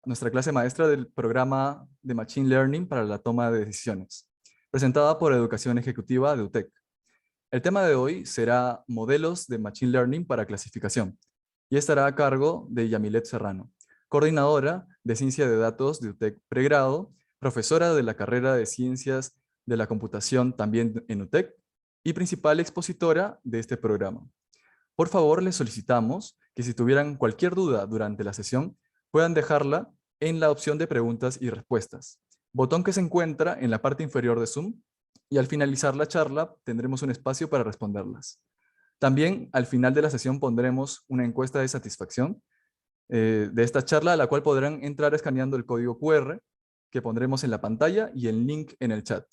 nuestra clase maestra del programa de Machine Learning para la toma de decisiones, presentada por Educación Ejecutiva de UTEC. El tema de hoy será modelos de Machine Learning para clasificación y estará a cargo de Yamilet Serrano, coordinadora de Ciencia de Datos de UTEC Pregrado, profesora de la carrera de Ciencias de la Computación también en UTEC y principal expositora de este programa. Por favor, les solicitamos que si tuvieran cualquier duda durante la sesión, puedan dejarla en la opción de preguntas y respuestas, botón que se encuentra en la parte inferior de Zoom, y al finalizar la charla tendremos un espacio para responderlas. También al final de la sesión pondremos una encuesta de satisfacción de esta charla, a la cual podrán entrar escaneando el código QR que pondremos en la pantalla y el link en el chat.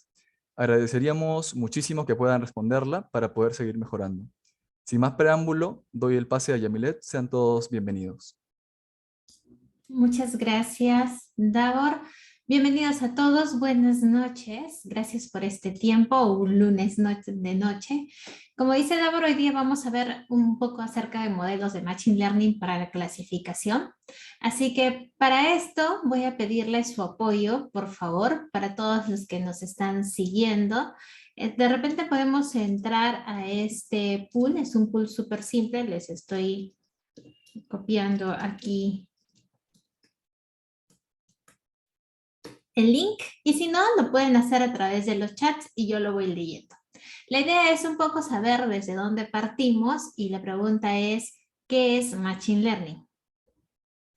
Agradeceríamos muchísimo que puedan responderla para poder seguir mejorando. Sin más preámbulo, doy el pase a Yamilet. Sean todos bienvenidos. Muchas gracias, Davor. Bienvenidos a todos, buenas noches. Gracias por este tiempo, un lunes de noche. Como dice Davor, hoy día vamos a ver un poco acerca de modelos de Machine Learning para la clasificación. Así que para esto voy a pedirles su apoyo, por favor, para todos los que nos están siguiendo. De repente podemos entrar a este pool, es un pool súper simple, les estoy copiando aquí el link, y si no, lo pueden hacer a través de los chats y yo lo voy leyendo. La idea es un poco saber desde dónde partimos y la pregunta es, ¿qué es Machine Learning?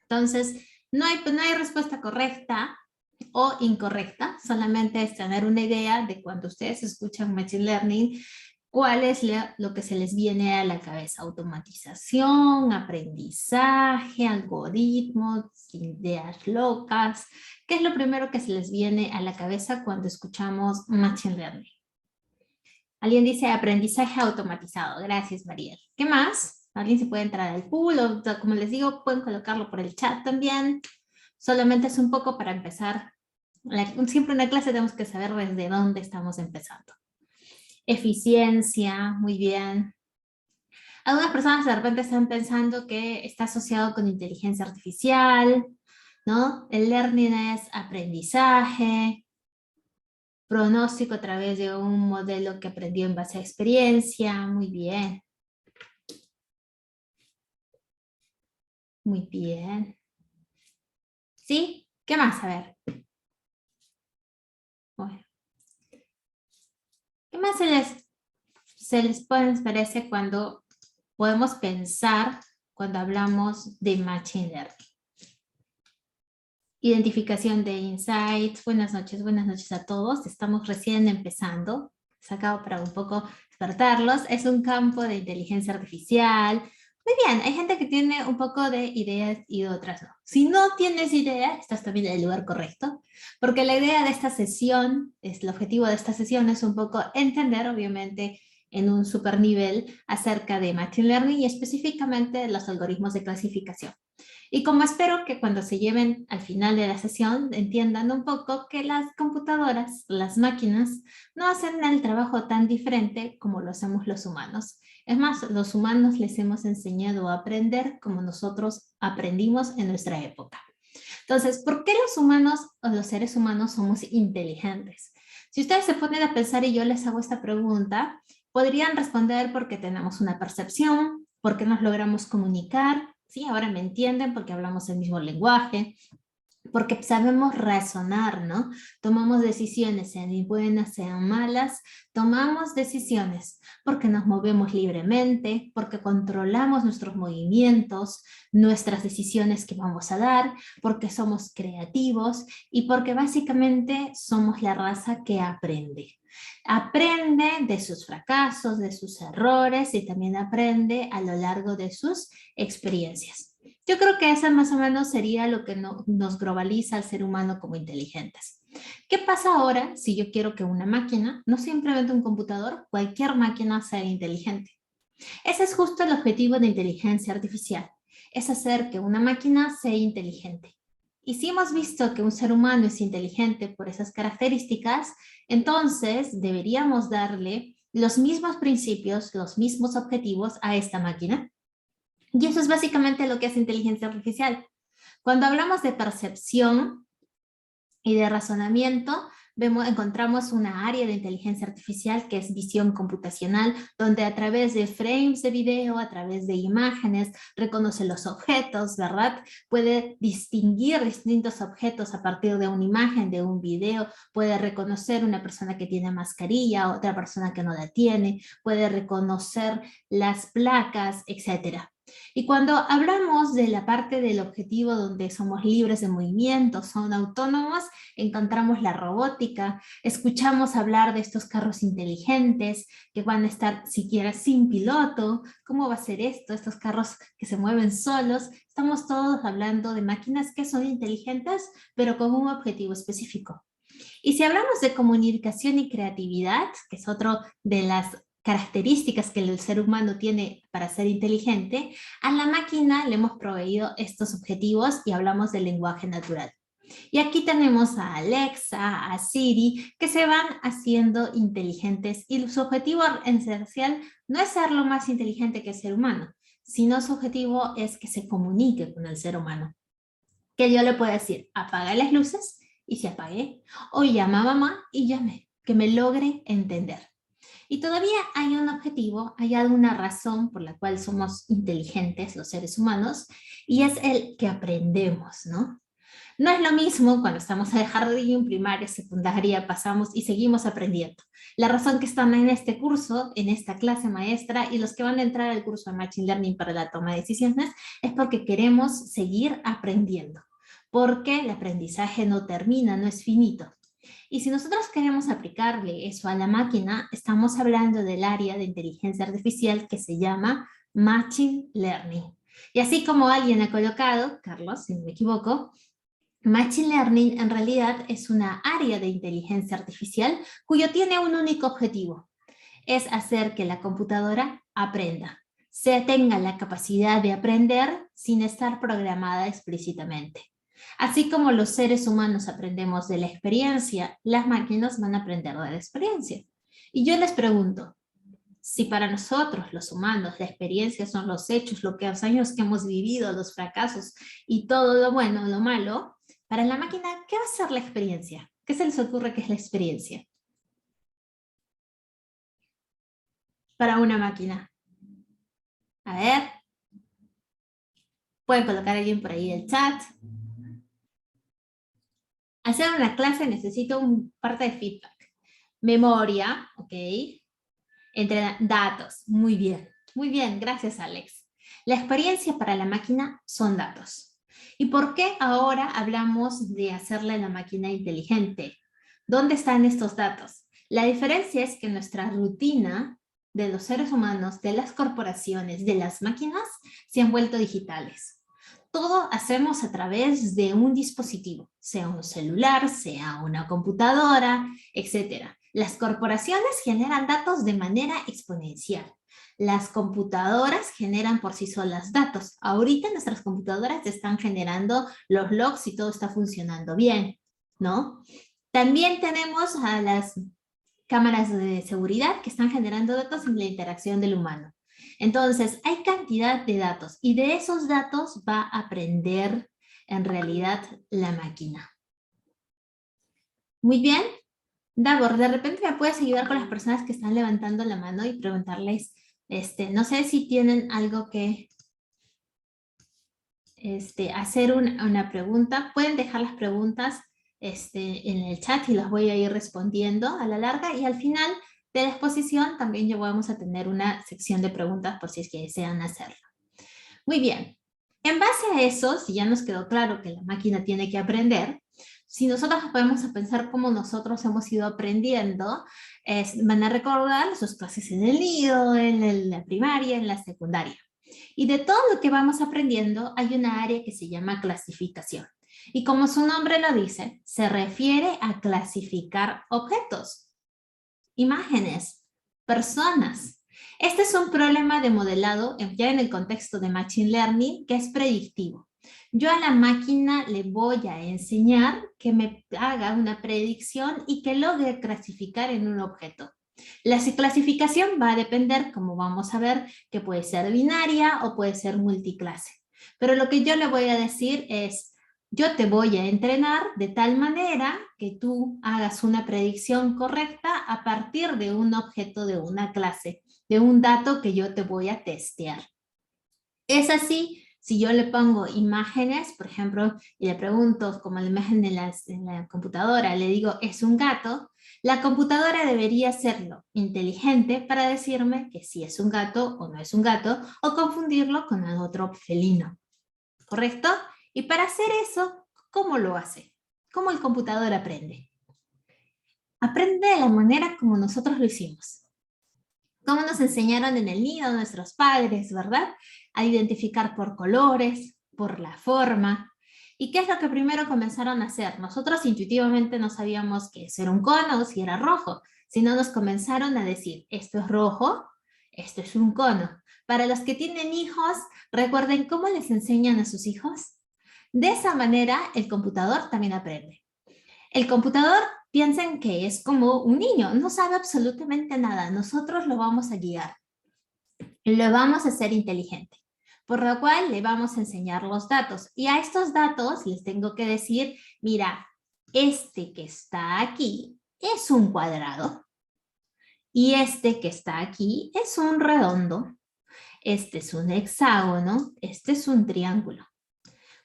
Entonces, no hay respuesta correcta o incorrecta, solamente es tener una idea de cuando ustedes escuchan Machine Learning, cuál es lo que se les viene a la cabeza. Automatización, aprendizaje, algoritmos, ideas locas. ¿Qué es lo primero que se les viene a la cabeza cuando escuchamos Machine Learning? Alguien dice aprendizaje automatizado. Gracias, Mariel. ¿Qué más? Alguien se puede entrar al pool o, como les digo, pueden colocarlo por el chat también. Solamente es un poco para empezar. Siempre en la clase tenemos que saber desde dónde estamos empezando. Eficiencia, muy bien. Algunas personas de repente están pensando que está asociado con inteligencia artificial, ¿no? El learning es aprendizaje, pronóstico a través de un modelo que aprendió en base a experiencia, muy bien. Muy bien. ¿Sí? ¿Qué más? A ver. Bueno. ¿Qué más se les parece cuando podemos pensar cuando hablamos de Machine Learning? Identificación de insights. Buenas noches a todos. Estamos recién empezando. Sacado para un poco despertarlos. Es un campo de inteligencia artificial. Muy bien, hay gente que tiene un poco de ideas y otras no. Si no tienes idea, estás también en el lugar correcto, porque la idea de esta sesión, el objetivo de esta sesión es un poco entender, obviamente, en un super nivel acerca de Machine Learning y específicamente los algoritmos de clasificación. Y como espero que cuando se lleven al final de la sesión entiendan un poco que las computadoras, las máquinas, no hacen el trabajo tan diferente como lo hacemos los humanos. Es más, los humanos les hemos enseñado a aprender como nosotros aprendimos en nuestra época. Entonces, ¿por qué los humanos o los seres humanos somos inteligentes? Si ustedes se ponen a pensar y yo les hago esta pregunta, podrían responder porque tenemos una percepción, porque nos logramos comunicar, ¿sí? Ahora me entienden porque hablamos el mismo lenguaje, porque sabemos razonar, ¿no? Tomamos decisiones, sean buenas, sean malas, tomamos decisiones porque nos movemos libremente, porque controlamos nuestros movimientos, nuestras decisiones que vamos a dar, porque somos creativos y porque básicamente somos la raza que aprende. Aprende de sus fracasos, de sus errores y también aprende a lo largo de sus experiencias. Yo creo que esa más o menos sería lo que nos globaliza al ser humano como inteligentes. ¿Qué pasa ahora si yo quiero que una máquina, no simplemente un computador, cualquier máquina sea inteligente? Ese es justo el objetivo de inteligencia artificial, es hacer que una máquina sea inteligente. Y si hemos visto que un ser humano es inteligente por esas características, entonces deberíamos darle los mismos principios, los mismos objetivos a esta máquina. Y eso es básicamente lo que hace inteligencia artificial. Cuando hablamos de percepción y de razonamiento, encontramos una área de inteligencia artificial que es visión computacional, donde a través de frames de video, a través de imágenes, reconoce los objetos, ¿verdad? Puede distinguir distintos objetos a partir de una imagen, de un video, puede reconocer una persona que tiene mascarilla, otra persona que no la tiene, puede reconocer las placas, etcétera. Y cuando hablamos de la parte del objetivo donde somos libres de movimiento, son autónomos, encontramos la robótica, escuchamos hablar de estos carros inteligentes que van a estar siquiera sin piloto, ¿cómo va a ser esto? Estos carros que se mueven solos, estamos todos hablando de máquinas que son inteligentes, pero con un objetivo específico. Y si hablamos de comunicación y creatividad, que es otro de las características que el ser humano tiene para ser inteligente, a la máquina le hemos proveído estos objetivos y hablamos del lenguaje natural. Y aquí tenemos a Alexa, a Siri, que se van haciendo inteligentes y su objetivo esencial no es ser lo más inteligente que el ser humano, sino su objetivo es que se comunique con el ser humano. Que yo le pueda decir, apaga las luces y se apague, o llama a mamá y llame, que me logre entender. Y todavía hay un objetivo, hay alguna razón por la cual somos inteligentes los seres humanos, y es el que aprendemos, ¿no? No es lo mismo cuando estamos en el jardín, primaria, secundaria, pasamos y seguimos aprendiendo. La razón que están en este curso, en esta clase maestra, y los que van a entrar al curso de Machine Learning para la toma de decisiones, es porque queremos seguir aprendiendo. Porque el aprendizaje no termina, no es finito. Y si nosotros queremos aplicarle eso a la máquina, estamos hablando del área de inteligencia artificial que se llama Machine Learning. Y así como alguien ha colocado, Carlos, si no me equivoco, Machine Learning en realidad es una área de inteligencia artificial cuyo tiene un único objetivo, es hacer que la computadora aprenda, se tenga la capacidad de aprender sin estar programada explícitamente. Así como los seres humanos aprendemos de la experiencia, las máquinas van a aprender de la experiencia. Y yo les pregunto, si para nosotros los humanos la experiencia son los hechos, los años que hemos vivido, los fracasos y todo lo bueno o lo malo, para la máquina, ¿qué va a ser la experiencia? ¿Qué se les ocurre que es la experiencia? Para una máquina. A ver. Pueden colocar a alguien por ahí el chat. Hacer una clase necesito un parte de feedback. Memoria, ok. Entre datos, muy bien. Muy bien, gracias Alex. La experiencia para la máquina son datos. ¿Y por qué ahora hablamos de hacerle a la máquina inteligente? ¿Dónde están estos datos? La diferencia es que nuestra rutina de los seres humanos, de las corporaciones, de las máquinas, se han vuelto digitales. Todo hacemos a través de un dispositivo, sea un celular, sea una computadora, etc. Las corporaciones generan datos de manera exponencial. Las computadoras generan por sí solas datos. Ahorita nuestras computadoras están generando los logs y todo está funcionando bien, ¿no? También tenemos a las cámaras de seguridad que están generando datos en la interacción del humano. Entonces, hay cantidad de datos y de esos datos va a aprender en realidad la máquina. Muy bien. Davor, de repente me puedes ayudar con las personas que están levantando la mano y preguntarles, no sé si tienen algo que hacer una pregunta. Pueden dejar las preguntas en el chat y las voy a ir respondiendo a la larga, y al final de la exposición también ya vamos a tener una sección de preguntas por si es que desean hacerlo. Muy bien. En base a eso, si ya nos quedó claro que la máquina tiene que aprender, si nosotros podemos pensar cómo nosotros hemos ido aprendiendo, van a recordar sus clases en el nido, en la primaria, en la secundaria. Y de todo lo que vamos aprendiendo, hay una área que se llama clasificación. Y como su nombre lo dice, se refiere a clasificar objetos, imágenes, personas. Este es un problema de modelado ya en el contexto de Machine Learning que es predictivo. Yo a la máquina le voy a enseñar que me haga una predicción y que logre clasificar en un objeto. La clasificación va a depender, como vamos a ver, que puede ser binaria o puede ser multiclase. Pero lo que yo le voy a decir es, Yo te voy a entrenar de tal manera que tú hagas una predicción correcta a partir de un objeto de una clase, de un dato que yo te voy a testear. Es así, si yo le pongo imágenes, por ejemplo, y le pregunto como la imagen en la computadora, le digo, ¿es un gato? La computadora debería serlo inteligente para decirme que si es un gato o no es un gato, o confundirlo con otro felino, ¿correcto? Y para hacer eso, ¿cómo lo hace? ¿Cómo el computador aprende? Aprende de la manera como nosotros lo hicimos. Como nos enseñaron en el nido nuestros padres, ¿verdad? A identificar por colores, por la forma. ¿Y qué es lo que primero comenzaron a hacer? Nosotros intuitivamente no sabíamos que eso era un cono o si era rojo, sino nos comenzaron a decir, esto es rojo, esto es un cono. Para los que tienen hijos, recuerden cómo les enseñan a sus hijos. De esa manera, el computador también aprende. El computador, piensen que es como un niño, no sabe absolutamente nada. Nosotros lo vamos a guiar, lo vamos a hacer inteligente, por lo cual le vamos a enseñar los datos. Y a estos datos les tengo que decir, mira, este que está aquí es un cuadrado y este que está aquí es un redondo. Este es un hexágono, este es un triángulo.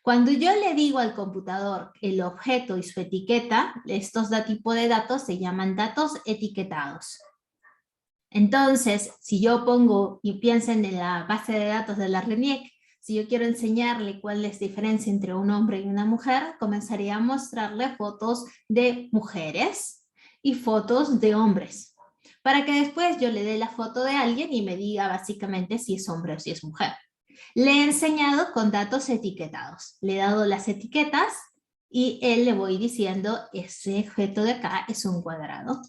Cuando yo le digo al computador el objeto y su etiqueta, estos tipos de datos se llaman datos etiquetados. Entonces, si yo pongo y piensen en la base de datos de la RENIEC, si yo quiero enseñarle cuál es la diferencia entre un hombre y una mujer, comenzaría a mostrarle fotos de mujeres y fotos de hombres, para que después yo le dé la foto de alguien y me diga básicamente si es hombre o si es mujer. Le he enseñado con datos etiquetados. Le he dado las etiquetas y él le voy diciendo, ese objeto de acá es un cuadrado.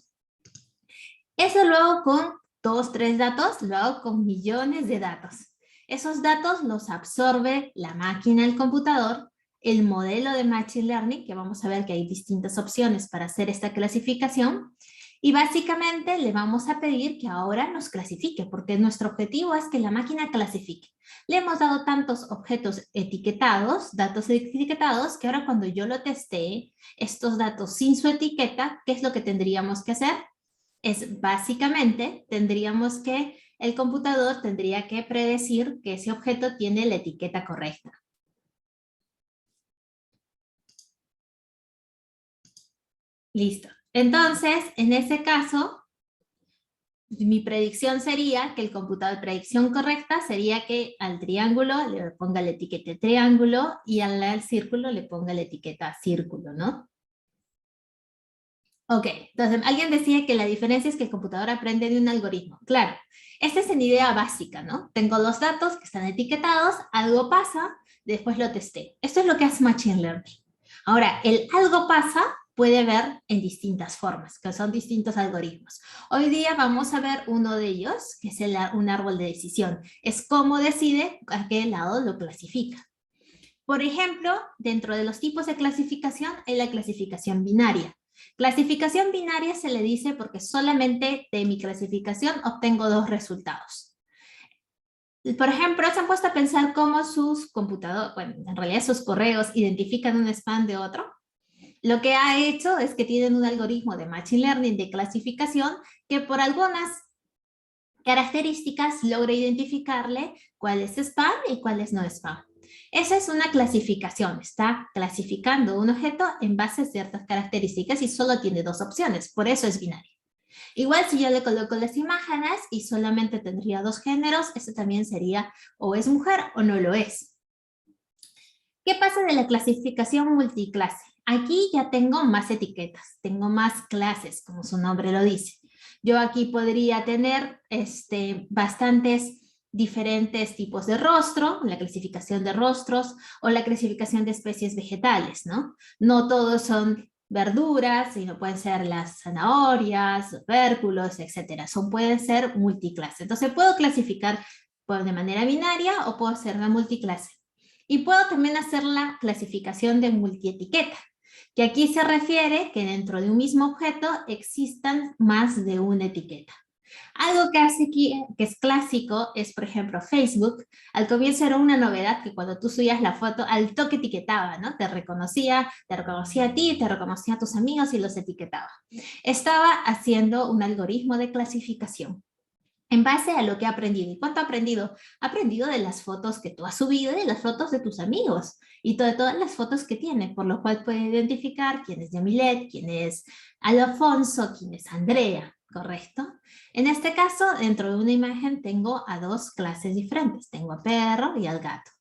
Eso lo hago con 2, 3 datos, lo hago con millones de datos. Esos datos los absorbe la máquina, el computador, el modelo de Machine Learning, que vamos a ver que hay distintas opciones para hacer esta clasificación, y básicamente le vamos a pedir que ahora nos clasifique, porque nuestro objetivo es que la máquina clasifique. Le hemos dado tantos objetos etiquetados, datos etiquetados, que ahora cuando yo lo testee, estos datos sin su etiqueta, ¿qué es lo que tendríamos que hacer? Es básicamente, el computador tendría que predecir que ese objeto tiene la etiqueta correcta. Listo. Entonces, en ese caso, mi predicción sería que el computador, predicción correcta sería que al triángulo le ponga la etiqueta triángulo y al círculo le ponga la etiqueta círculo, ¿no? Ok, entonces alguien decía que la diferencia es que el computador aprende de un algoritmo. Claro, esta es una idea básica, ¿no? Tengo los datos que están etiquetados, algo pasa, después lo testé. Esto es lo que hace Machine Learning. Ahora, el algo pasa puede ver en distintas formas, que son distintos algoritmos. Hoy día vamos a ver uno de ellos, que es un árbol de decisión. Es cómo decide a qué lado lo clasifica. Por ejemplo, dentro de los tipos de clasificación hay la clasificación binaria. Clasificación binaria se le dice porque solamente de mi clasificación obtengo 2 resultados. Por ejemplo, se han puesto a pensar cómo sus computadores, bueno, en realidad sus correos identifican un spam de otro. Lo que ha hecho es que tienen un algoritmo de Machine Learning de clasificación que por algunas características logra identificarle cuál es spam y cuál es no spam. Esa es una clasificación, está clasificando un objeto en base a ciertas características y solo tiene 2 opciones, por eso es binario. Igual si yo le coloco las imágenes y solamente tendría 2 géneros, eso también sería o es mujer o no lo es. ¿Qué pasa de la clasificación multiclase? Aquí ya tengo más etiquetas, tengo más clases, como su nombre lo dice. Yo aquí podría tener bastantes diferentes tipos de rostro, la clasificación de rostros o la clasificación de especies vegetales, ¿no? No todos son verduras, sino pueden ser las zanahorias, tubérculos, etcétera. Pueden ser multiclase. Entonces puedo clasificar de manera binaria o puedo hacer una multiclase. Y puedo también hacer la clasificación de multietiqueta, que aquí se refiere que dentro de un mismo objeto existan más de una etiqueta. Algo que hace aquí, que es clásico, es por ejemplo Facebook. Al comienzo era una novedad que cuando tú subías la foto, al toque etiquetaba, ¿no? Te reconocía a ti, te reconocía a tus amigos y los etiquetaba. Estaba haciendo un algoritmo de clasificación en base a lo que ha aprendido. ¿Y cuánto ha aprendido? Ha aprendido de las fotos que tú has subido y de las fotos de tus amigos y de todas las fotos que tiene, por lo cual puede identificar quién es Yamilet, quién es Alfonso, quién es Andrea, ¿correcto? En este caso, dentro de una imagen tengo a dos clases diferentes. Tengo al perro y al gato.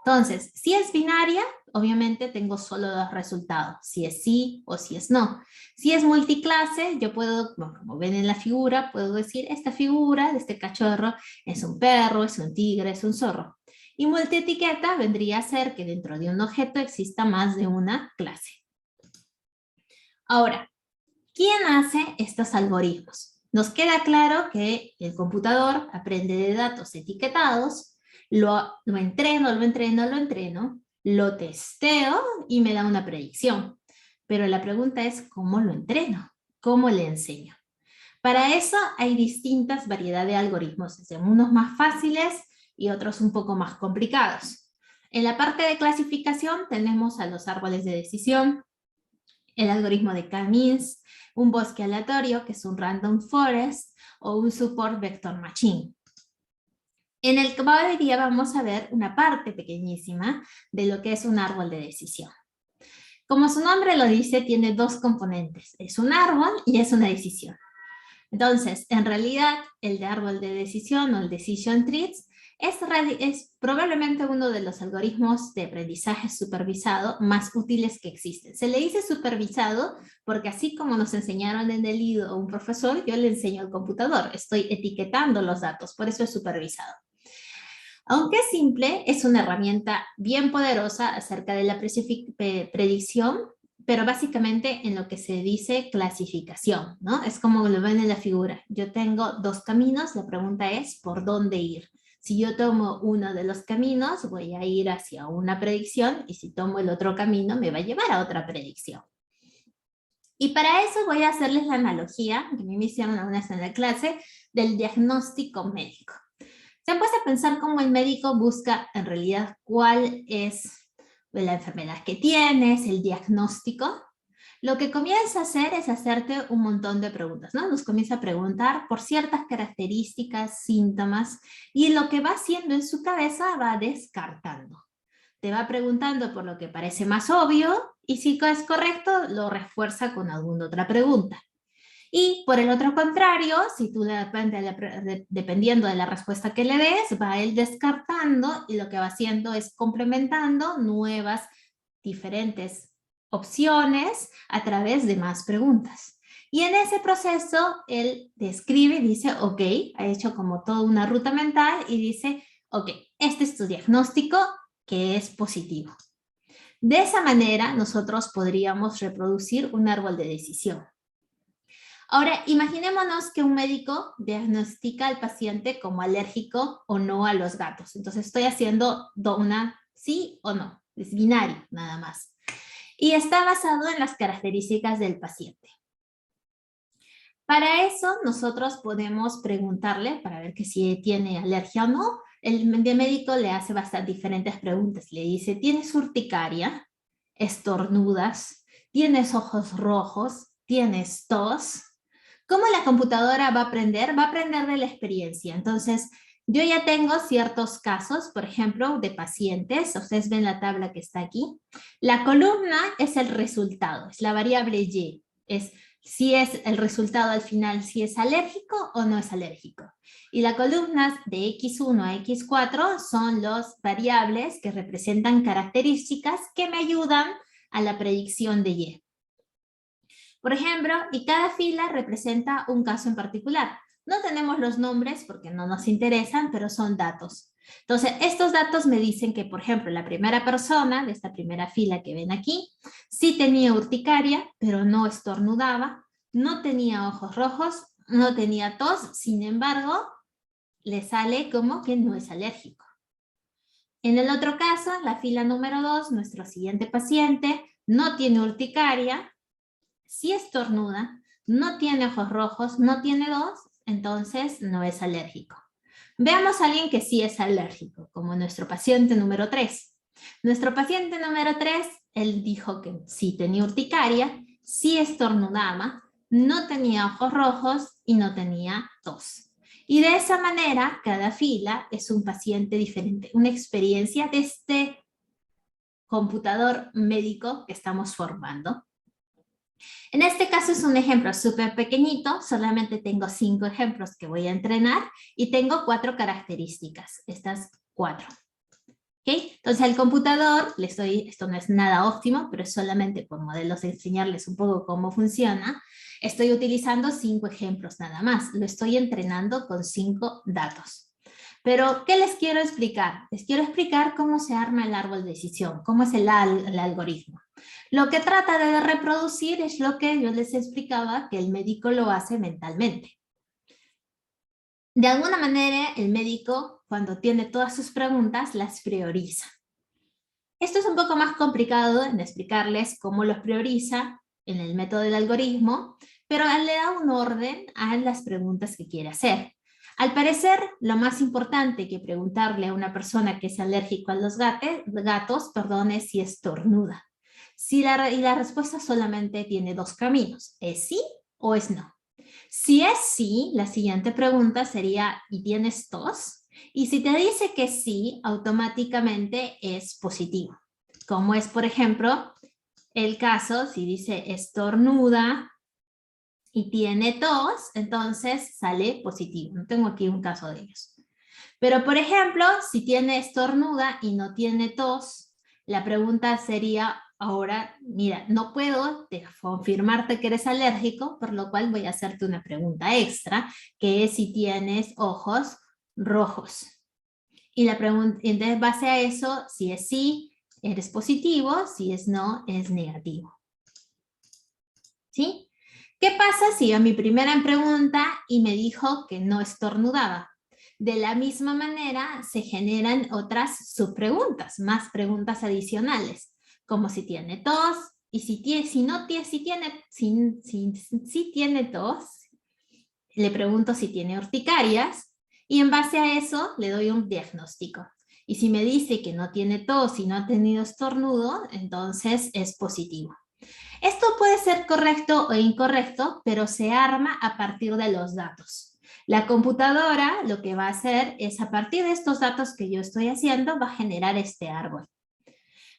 Entonces, si es binaria, obviamente tengo solo dos resultados, si es sí o si es no. Si es multiclase, yo puedo, como ven en la figura, puedo decir, esta figura de este cachorro es un perro, es un tigre, es un zorro. Y multietiqueta vendría a ser que dentro de un objeto exista más de una clase. Ahora, ¿quién hace estos algoritmos? Nos queda claro que el computador aprende de datos etiquetados, lo entreno, lo testeo y me da una predicción. Pero la pregunta es, ¿cómo lo entreno? ¿Cómo le enseño? Para eso hay distintas variedades de algoritmos, desde unos más fáciles y otros un poco más complicados. En la parte de clasificación tenemos a los árboles de decisión, el algoritmo de K-means, un bosque aleatorio, que es un random forest, o un support vector machine. En el que hoy día vamos a ver una parte pequeñísima de lo que es un árbol de decisión. Como su nombre lo dice, tiene dos componentes. Es un árbol y es una decisión. Entonces, en realidad, el de árbol de decisión o el decision trees es probablemente uno de los algoritmos de aprendizaje supervisado más útiles que existen. Se le dice supervisado porque así como nos enseñaron en el libro un profesor, yo le enseño al computador. Estoy etiquetando los datos, por eso es supervisado. Aunque es simple, es una herramienta bien poderosa acerca de la predicción, pero básicamente en lo que se dice clasificación, ¿no? Es como lo ven en la figura. Yo tengo dos caminos, la pregunta es ¿por dónde ir? Si yo tomo uno de los caminos, voy a ir hacia una predicción, y si tomo el otro camino, me va a llevar a otra predicción. Y para eso voy a hacerles la analogía, que a mí me hicieron una vez en la clase, del diagnóstico médico. ¿Se han puesto a pensar cómo el médico busca en realidad cuál es la enfermedad que tienes, el diagnóstico? Lo que comienza a hacer es hacerte un montón de preguntas, ¿no? Nos comienza a preguntar por ciertas características, síntomas, y lo que va haciendo en su cabeza va descartando. Te va preguntando por lo que parece más obvio, y si es correcto, lo refuerza con alguna otra pregunta. Y por el otro contrario, si tú dependiendo de la respuesta que le des, va él descartando y lo que va haciendo es complementando nuevas diferentes opciones a través de más preguntas. Y en ese proceso él describe y dice, ok, ha hecho como toda una ruta mental y dice, ok, este es tu diagnóstico que es positivo. De esa manera nosotros podríamos reproducir un árbol de decisión. Ahora, imaginémonos que un médico diagnostica al paciente como alérgico o no a los gatos. Entonces estoy haciendo una sí o no, es binario nada más. Y está basado en las características del paciente. Para eso nosotros podemos preguntarle, para ver que si tiene alergia o no, el médico le hace bastante diferentes preguntas. Le dice, ¿tienes urticaria? ¿Estornudas? ¿Tienes ojos rojos? ¿Tienes tos? ¿Cómo la computadora va a aprender? Va a aprender de la experiencia. Entonces, yo ya tengo ciertos casos, por ejemplo, de pacientes. Ustedes ven la tabla que está aquí. La columna es el resultado, es la variable Y. Es si es el resultado al final, si es alérgico o no es alérgico. Y las columnas de X1 a X4 son las variables que representan características que me ayudan a la predicción de Y. Por ejemplo, y cada fila representa un caso en particular. No tenemos los nombres porque no nos interesan, pero son datos. Entonces, estos datos me dicen que, por ejemplo, la primera persona de esta primera fila que ven aquí, sí tenía urticaria, pero no estornudaba, no tenía ojos rojos, no tenía tos, sin embargo, le sale como que no es alérgico. En el otro caso, la fila número 2, nuestro siguiente paciente no tiene urticaria, sí estornuda, no tiene ojos rojos, no tiene entonces no es alérgico. Veamos a alguien que sí es alérgico, como nuestro paciente número 3. Nuestro paciente número 3, él dijo que sí tenía urticaria, sí estornudaba, no tenía ojos rojos y no tenía tos. Y de esa manera, cada fila es un paciente diferente, una experiencia de este computador médico que estamos formando. En este caso es un ejemplo súper pequeñito, solamente tengo 5 ejemplos que voy a entrenar y tengo 4 características, estas 4. ¿Okay? Entonces al computador, esto no es nada óptimo, pero es solamente por modelos de enseñarles un poco cómo funciona, estoy utilizando 5 ejemplos nada más, lo estoy entrenando con 5 datos. Pero, ¿qué les quiero explicar? Les quiero explicar cómo se arma el árbol de decisión, cómo es el algoritmo. Lo que trata de reproducir es lo que yo les explicaba que el médico lo hace mentalmente. De alguna manera, el médico, cuando tiene todas sus preguntas, las prioriza. Esto es un poco más complicado en explicarles cómo los prioriza en el método del algoritmo, pero le da un orden a las preguntas que quiere hacer. Al parecer, lo más importante que preguntarle a una persona que es alérgico a los gatos, es si estornuda. Y la respuesta solamente tiene 2 caminos, es sí o es no. Si es sí, la siguiente pregunta sería, ¿y tienes tos? Y si te dice que sí, automáticamente es positivo. Como es, por ejemplo, el caso, si dice estornuda y tiene tos, entonces sale positivo. No tengo aquí un caso de ellos. Pero, por ejemplo, si tiene estornuda y no tiene tos, la pregunta sería, ahora, mira, no puedo confirmarte que eres alérgico, por lo cual voy a hacerte una pregunta extra, que es si tienes ojos rojos. Y la pregunta, entonces, base a eso, si es sí, eres positivo, si es no, es negativo. ¿Sí? ¿Qué pasa si a mi primera pregunta y me dijo que no estornudaba? De la misma manera se generan otras subpreguntas, más preguntas adicionales, como si tiene tos, y si tiene tos, le pregunto si tiene urticarias, y en base a eso le doy un diagnóstico. Y si me dice que no tiene tos y no ha tenido estornudo, entonces es positivo. Esto puede ser correcto o incorrecto, pero se arma a partir de los datos. La computadora lo que va a hacer es, a partir de estos datos que yo estoy haciendo, va a generar este árbol.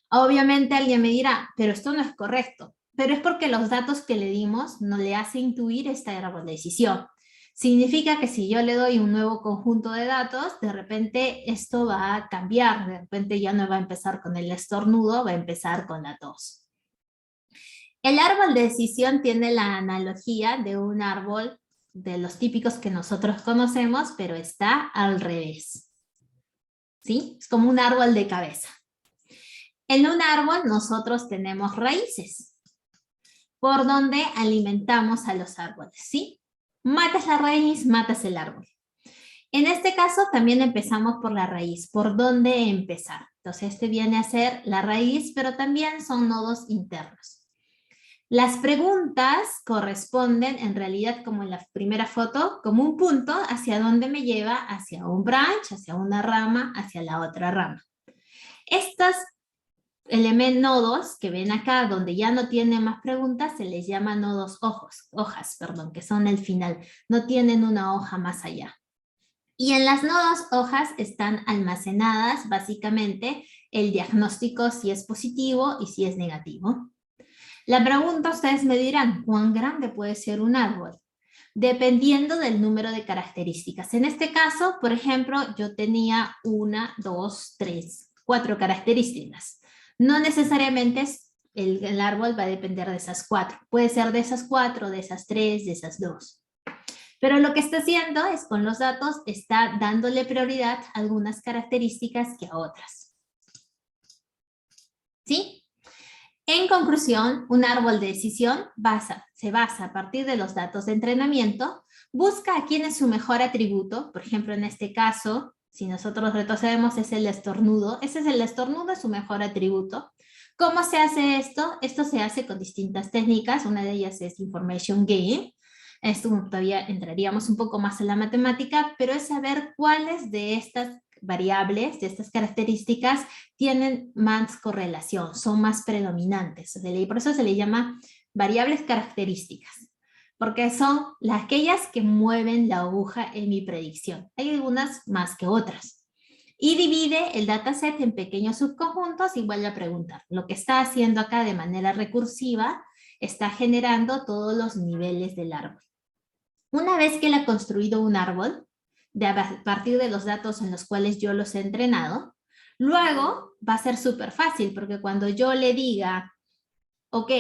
Obviamente alguien me dirá, pero esto no es correcto, pero es porque los datos que le dimos no le hace intuir este árbol de decisión. Significa que si yo le doy un nuevo conjunto de datos, de repente esto va a cambiar, de repente ya no va a empezar con el estornudo, va a empezar con la tos. El árbol de decisión tiene la analogía de un árbol de los típicos que nosotros conocemos, pero está al revés. ¿Sí? Es como un árbol de cabeza. En un árbol nosotros tenemos raíces, por donde alimentamos a los árboles, ¿sí? Matas la raíz, matas el árbol. En este caso también empezamos por la raíz, por dónde empezar. Entonces este viene a ser la raíz, pero también son nodos internos. Las preguntas corresponden, en realidad, como en la primera foto, como un punto hacia donde me lleva hacia un branch, hacia una rama, hacia la otra rama. Estos nodos que ven acá, donde ya no tienen más preguntas, se les llama nodos hojas, que son el final. No tienen una hoja más allá. Y en las nodos hojas están almacenadas, básicamente, el diagnóstico si es positivo y si es negativo. La pregunta, ustedes me dirán, ¿cuán grande puede ser un árbol? Dependiendo del número de características. En este caso, por ejemplo, yo tenía 1, 2, 3, 4 características. No necesariamente el árbol va a depender de esas 4. Puede ser de esas 4, de esas 3, de esas 2. Pero lo que está haciendo es, con los datos, está dándole prioridad a algunas características que a otras. ¿Sí? En conclusión, un árbol de decisión se basa a partir de los datos de entrenamiento, busca a quién es su mejor atributo, por ejemplo, en este caso, si nosotros retrocedemos, es el estornudo. Ese es el estornudo, es su mejor atributo. ¿Cómo se hace esto? Esto se hace con distintas técnicas, una de ellas es Information Gain. Esto todavía entraríamos un poco más en la matemática, pero es saber cuáles de estas variables, de estas características, tienen más correlación, son más predominantes. Y por eso se le llama variables características, porque son aquellas que mueven la aguja en mi predicción. Hay algunas más que otras. Y divide el dataset en pequeños subconjuntos y vuelve a preguntar. Lo que está haciendo acá de manera recursiva está generando todos los niveles del árbol. Una vez que él ha construido un árbol, a partir de los datos en los cuales yo los he entrenado, luego va a ser súper fácil, porque cuando yo le diga, ok,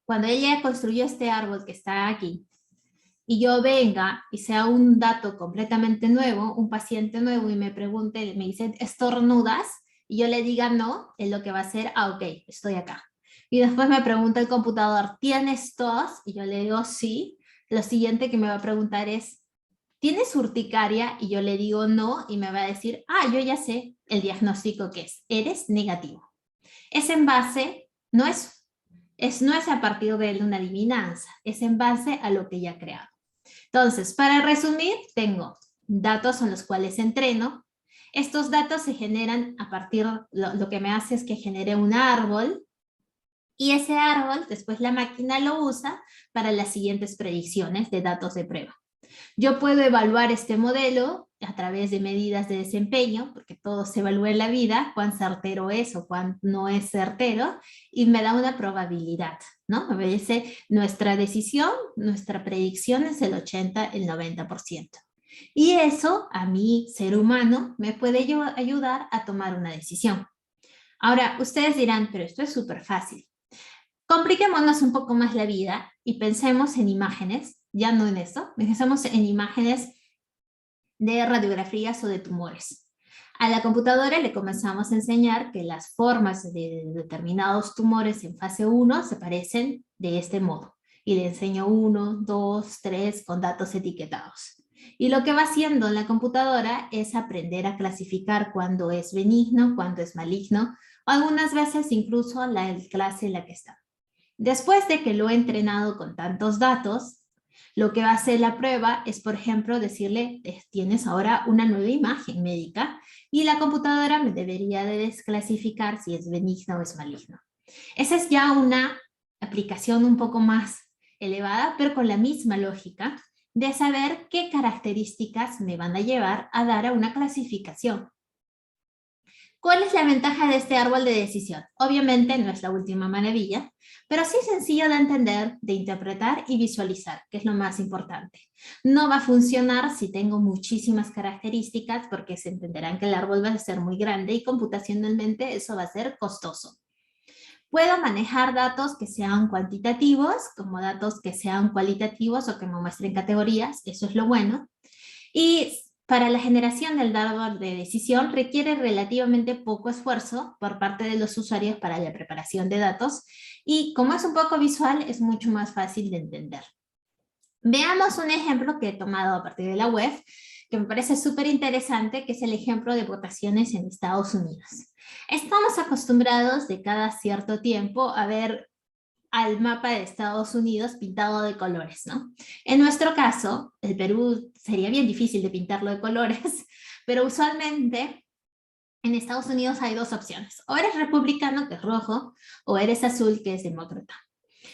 cuando ella construyó este árbol que está aquí, y yo venga y sea un dato completamente nuevo, un paciente nuevo, y me pregunte, me dice, ¿estornudas? Y yo le diga no, es lo que va a hacer, ok, estoy acá. Y después me pregunta el computador, ¿tienes tos? Y yo le digo sí. Lo siguiente que me va a preguntar es, ¿tienes urticaria? Y yo le digo no, y me va a decir, yo ya sé el diagnóstico que es, eres negativo. Es en base, no es a partir de una adivinanza, es en base a lo que ya he creado. Entonces, para resumir, tengo datos en los cuales entreno. Estos datos se generan a partir, lo que me hace es que genere un árbol, y ese árbol después la máquina lo usa para las siguientes predicciones de datos de prueba. Yo puedo evaluar este modelo a través de medidas de desempeño, porque todo se evalúa en la vida, cuán certero es o cuán no es certero, y me da una probabilidad, ¿no? Me dice, nuestra decisión, nuestra predicción es el 80, el 90%. Y eso, a mí, ser humano, me puede ayudar a tomar una decisión. Ahora, ustedes dirán, pero esto es súper fácil. Compliquémonos un poco más la vida y pensemos en imágenes, ya no en esto, pensemos en imágenes de radiografías o de tumores. A la computadora le comenzamos a enseñar que las formas de determinados tumores en fase 1 se parecen de este modo. Y le enseño 1, 2, 3 con datos etiquetados. Y lo que va haciendo la computadora es aprender a clasificar cuándo es benigno, cuándo es maligno, o algunas veces incluso la clase en la que está. Después de que lo he entrenado con tantos datos, lo que va a hacer la prueba es, por ejemplo, decirle, tienes ahora una nueva imagen médica y la computadora me debería de desclasificar si es benigno o es maligno. Esa es ya una aplicación un poco más elevada, pero con la misma lógica de saber qué características me van a llevar a dar a una clasificación. ¿Cuál es la ventaja de este árbol de decisión? Obviamente no es la última maravilla, pero sí es sencillo de entender, de interpretar y visualizar, que es lo más importante. No va a funcionar si tengo muchísimas características, porque se entenderán que el árbol va a ser muy grande y computacionalmente eso va a ser costoso. Puedo manejar datos que sean cuantitativos, como datos que sean cualitativos o que me muestren categorías, eso es lo bueno. Y para la generación del árbol de decisión requiere relativamente poco esfuerzo por parte de los usuarios para la preparación de datos, y como es un poco visual es mucho más fácil de entender. Veamos un ejemplo que he tomado a partir de la web, que me parece súper interesante, que es el ejemplo de votaciones en Estados Unidos. Estamos acostumbrados de cada cierto tiempo a ver al mapa de Estados Unidos pintado de colores, ¿no? En nuestro caso, el Perú sería bien difícil de pintarlo de colores, pero usualmente en Estados Unidos hay dos opciones. O eres republicano, que es rojo, o eres azul, que es demócrata.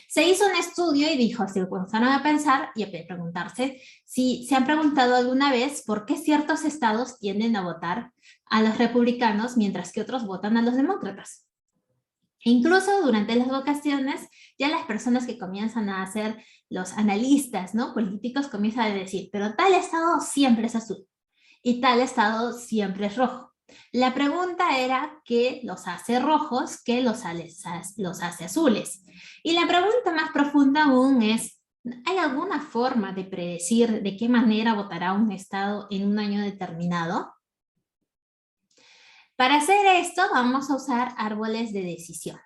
Se hizo un estudio y dijo, se comenzaron a pensar y a preguntarse si se han preguntado alguna vez por qué ciertos estados tienden a votar a los republicanos mientras que otros votan a los demócratas. E incluso durante las votaciones, ya las personas que comienzan a hacer los analistas, ¿no?, políticos, comienzan a decir, pero tal estado siempre es azul y tal estado siempre es rojo. La pregunta era qué los hace rojos, qué los hace azules. Y la pregunta más profunda aún es, ¿hay alguna forma de predecir de qué manera votará un estado en un año determinado? Para hacer esto vamos a usar árboles de decisión.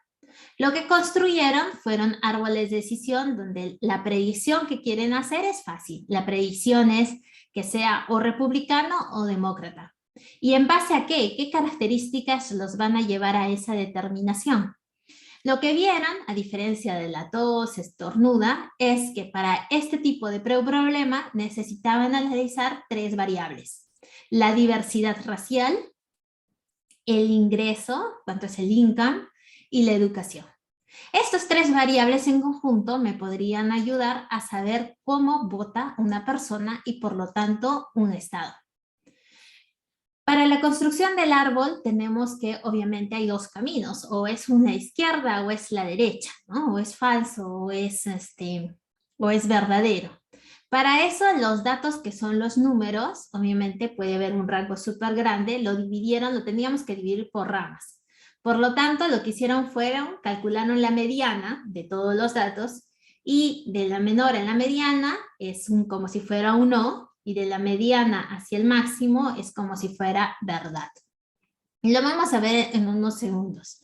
Lo que construyeron fueron árboles de decisión donde la predicción que quieren hacer es fácil. La predicción es que sea o republicano o demócrata. ¿Y en base a qué? ¿Qué características los van a llevar a esa determinación? Lo que vieron, a diferencia de la tos estornuda, es que para este tipo de problema necesitaban analizar 3 variables. La diversidad racial, el ingreso, cuánto es el income, y la educación. Estas 3 variables en conjunto me podrían ayudar a saber cómo vota una persona y por lo tanto un estado. Para la construcción del árbol tenemos que obviamente hay 2 caminos, o es una izquierda o es la derecha, ¿no? O es falso o es verdadero. Para eso los datos que son los números, obviamente puede haber un rango súper grande, lo teníamos que dividir por ramas. Por lo tanto, lo que hicieron fueron, calcularon la mediana de todos los datos y de la menor a la mediana es como si fuera un no, y de la mediana hacia el máximo es como si fuera verdad. Y lo vamos a ver en unos segundos.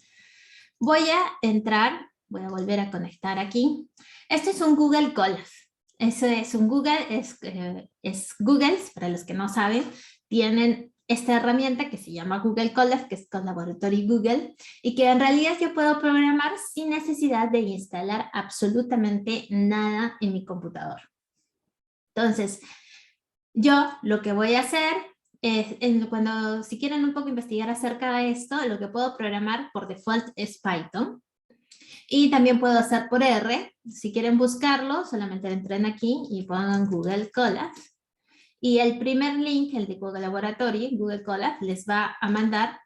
Voy a volver a conectar aquí. Este es un Google Colab. Ese es un Google, es Google, para los que no saben, tienen esta herramienta que se llama Google Colab, que es Collaboratory Google, y que en realidad yo puedo programar sin necesidad de instalar absolutamente nada en mi computador. Entonces, yo lo que voy a hacer es, si quieren un poco investigar acerca de esto, lo que puedo programar por default es Python. Y también puedo hacer por R. Si quieren buscarlo, solamente entren aquí y pongan Google Colab. Y el primer link, el de Google Laboratory, Google Colab, les va a mandar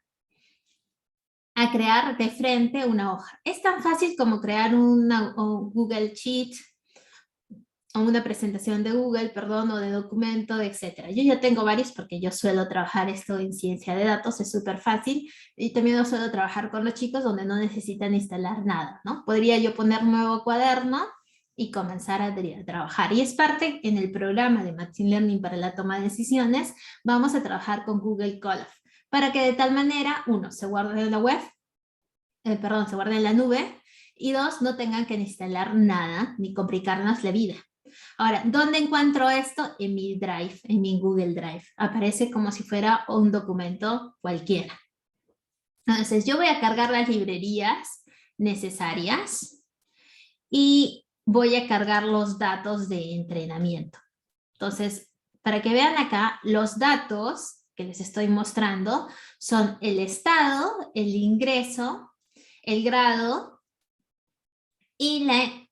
a crear de frente una hoja. Es tan fácil como crear una Google Sheet, o una presentación de Google, perdón, o de documento, etcétera. Yo ya tengo varios porque yo suelo trabajar esto en ciencia de datos, es súper fácil, y también suelo trabajar con los chicos donde no necesitan instalar nada, ¿no? Podría yo poner un nuevo cuaderno y comenzar a trabajar. Y es parte en el programa de Machine Learning para la toma de decisiones, vamos a trabajar con Google Colab, para que de tal manera, 1, se guarde en la web, se guarde en la nube, y 2, no tengan que instalar nada, ni complicarnos la vida. Ahora, ¿dónde encuentro esto? En mi Drive, en mi Google Drive. Aparece como si fuera un documento cualquiera. Entonces, yo voy a cargar las librerías necesarias y voy a cargar los datos de entrenamiento. Entonces, para que vean acá, los datos que les estoy mostrando son el estado, el ingreso, el grado y el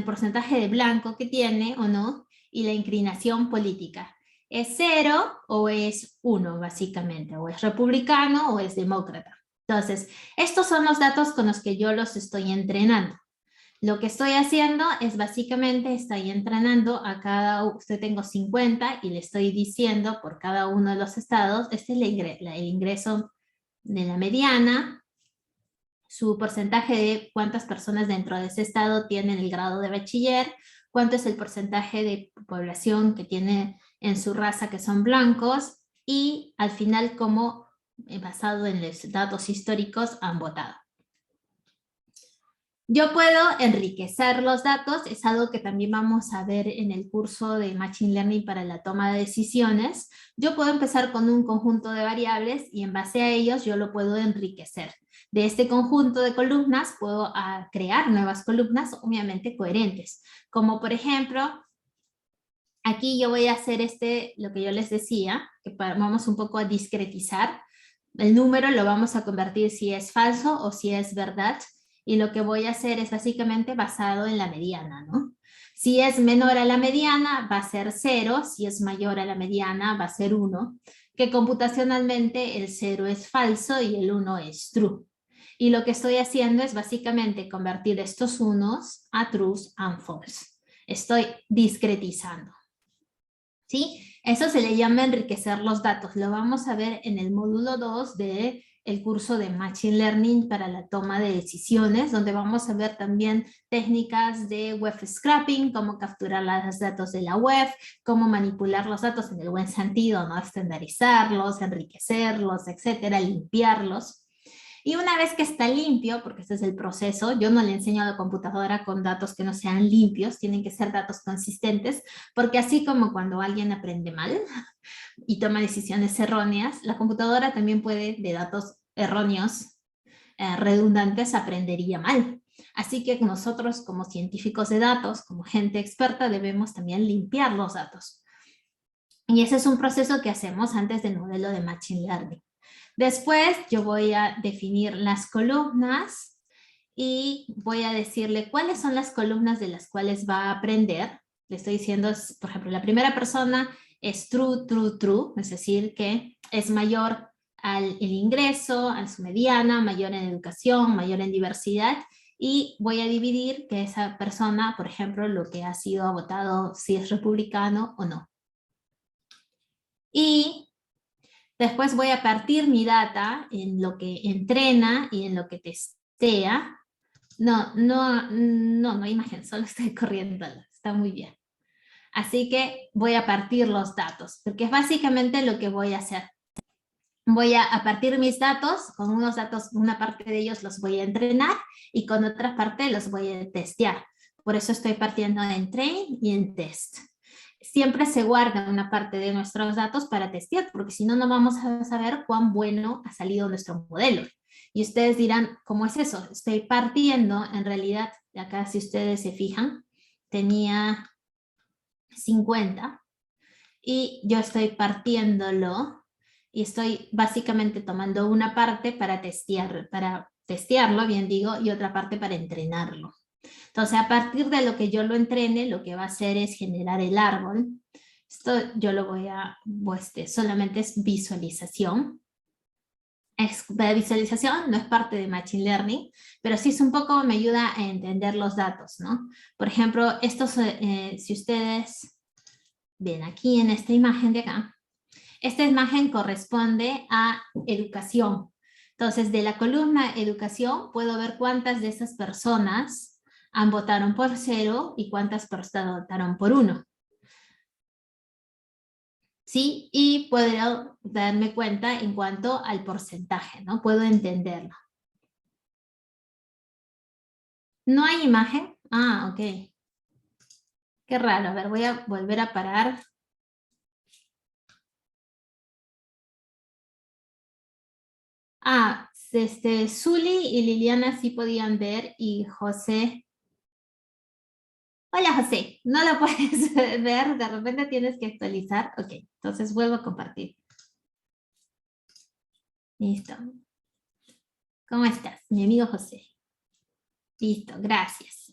porcentaje de blanco que tiene o no, y la inclinación política. ¿Es 0 o es 1 básicamente? ¿O es republicano o es demócrata? Entonces, estos son los datos con los que yo los estoy entrenando. Lo que estoy haciendo es básicamente estoy entrenando a usted tengo 50 y le estoy diciendo por cada uno de los estados, este es el ingreso de la mediana, su porcentaje de cuántas personas dentro de ese estado tienen el grado de bachiller, cuánto es el porcentaje de población que tiene en su raza que son blancos, y al final cómo, basado en los datos históricos, han votado. Yo puedo enriquecer los datos, es algo que también vamos a ver en el curso de Machine Learning para la toma de decisiones. Yo puedo empezar con un conjunto de variables y en base a ellos yo lo puedo enriquecer. De este conjunto de columnas puedo crear nuevas columnas, obviamente coherentes. Como por ejemplo, aquí yo voy a hacer lo que yo les decía, que vamos un poco a discretizar. El número lo vamos a convertir si es falso o si es verdad. Y lo que voy a hacer es básicamente basado en la mediana, ¿no? Si es menor a la mediana va a ser 0, si es mayor a la mediana va a ser 1, que computacionalmente el 0 es falso y el 1 es true. Y lo que estoy haciendo es básicamente convertir estos unos a trues and false. Estoy discretizando. ¿Sí? Eso se le llama enriquecer los datos. Lo vamos a ver en el módulo 2 de el curso de Machine Learning para la toma de decisiones, donde vamos a ver también técnicas de web scraping, cómo capturar los datos de la web, cómo manipular los datos en el buen sentido, ¿no? Estandarizarlos, enriquecerlos, etcétera, limpiarlos. Y una vez que está limpio, porque este es el proceso, yo no le enseño a la computadora con datos que no sean limpios, tienen que ser datos consistentes, porque así como cuando alguien aprende mal y toma decisiones erróneas, la computadora también puede, de datos erróneos, redundantes, aprendería mal. Así que nosotros como científicos de datos, como gente experta, debemos también limpiar los datos. Y ese es un proceso que hacemos antes del modelo de Machine Learning. Después yo voy a definir las columnas y voy a decirle cuáles son las columnas de las cuales va a aprender. Le estoy diciendo, por ejemplo, la primera persona es true, true, true, es decir, que es mayor al el ingreso, a su mediana, mayor en educación, mayor en diversidad, y voy a dividir que esa persona, por ejemplo, lo que ha sido votado, si es republicano o no. Y después voy a partir mi data en lo que entrena y en lo que testea. No hay imagen, solo estoy corriendo, está muy bien. Así que voy a partir los datos, porque es básicamente lo que voy a hacer. Voy a partir mis datos, con unos datos, una parte de ellos los voy a entrenar y con otra parte los voy a testear. Por eso estoy partiendo en train y en test. Siempre se guarda una parte de nuestros datos para testear, porque si no, no vamos a saber cuán bueno ha salido nuestro modelo. Y ustedes dirán, ¿cómo es eso? Estoy partiendo, en realidad, acá si ustedes se fijan, tenía 50 y yo estoy partiéndolo y estoy básicamente tomando una parte para testearlo, bien digo, y otra parte para entrenarlo. Entonces, a partir de lo que yo lo entrene, lo que va a hacer es generar el árbol. Esto yo lo voy a, solamente es visualización. De visualización, no es parte de Machine Learning, pero sí es un poco, me ayuda a entender los datos, ¿no? Por ejemplo, estos, si ustedes ven aquí en esta imagen de acá, esta imagen corresponde a educación. Entonces, de la columna educación, puedo ver cuántas de esas personas han votado por 0 y cuántas personas votaron por 1. ¿Sí? Y puedo darme cuenta en cuanto al porcentaje, ¿no? Puedo entenderlo. ¿No hay imagen? Ah, ok. Qué raro. A ver, voy a volver a parar. Ah, Zuli y Liliana sí podían ver y José. Hola José, no lo puedes ver, de repente tienes que actualizar. Ok, entonces vuelvo a compartir. Listo. ¿Cómo estás? Mi amigo José. Listo, gracias.